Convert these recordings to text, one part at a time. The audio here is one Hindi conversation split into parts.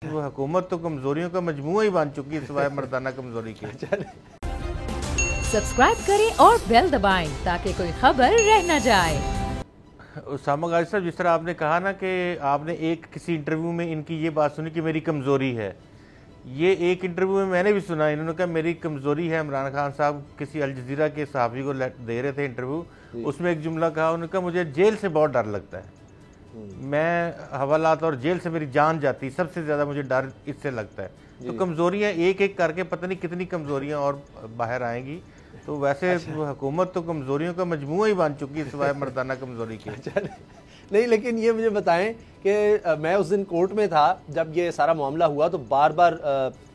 वो हुकूमत तो कमजोरियों का मजमुआ ही बन चुकी है सिवाय मर्दाना कमजोरी के। सब्सक्राइब करें और बेल दबाएं ताकि कोई खबर रह न जाए। उसामा गाजी साहब, जिस तरह आपने कहा ना कि आपने एक किसी इंटरव्यू में इनकी ये बात सुनी कि मेरी कमज़ोरी है, ये एक इंटरव्यू में मैंने भी सुना। इन्होंने कहा मेरी कमज़ोरी है, इमरान खान साहब किसी अल जज़ीरा के सहाफ़ी को दे रहे थे इंटरव्यू, उसमें एक जुमला कहा, उन्होंने कहा मुझे जेल से बहुत डर लगता है, मैं हवालात और जेल से मेरी जान जाती, सबसे ज़्यादा मुझे डर इससे लगता है। तो कमज़ोरियाँ एक एक करके पता नहीं कितनी कमज़ोरियाँ और बाहर आएंगी। तो वैसे हुकूमत तो कमज़ोरियों का मजमुआ ही बन चुकी है सिवाय मर्दाना कमज़ोरी के। नहीं, लेकिन ये मुझे बताएं कि मैं उस दिन कोर्ट में था जब ये सारा मामला हुआ, तो बार बार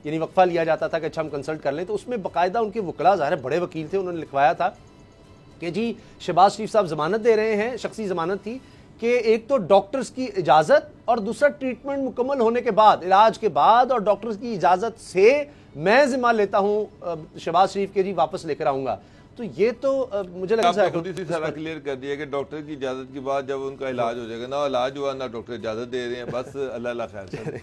यानी वक्फा लिया जाता था कि अच्छा हम कंसल्ट कर लें, तो उसमें बाकायदा उनके वकला, ज़ाहिर बड़े वकील थे, उन्होंने लिखवाया था कि जी शहबाज शरीफ साहब जमानत दे रहे हैं, शख्सी जमानत थी कि एक तो डॉक्टर्स की इजाज़त और दूसरा ट्रीटमेंट मुकम्मल होने के बाद, इलाज के बाद और डॉक्टर्स की इजाज़त से मैं जिम्मा लेता हूँ शहबाज शरीफ के जी वापस लेकर आऊँगा। तो ये तो मुझे लगता है खुद ही सारा क्लियर कर दिया कि डॉक्टर की इजाज़त के बाद जब उनका इलाज हो जाएगा, ना इलाज हुआ ना डॉक्टर इजाज़त दे रहे हैं, बस अल्लाह खैर।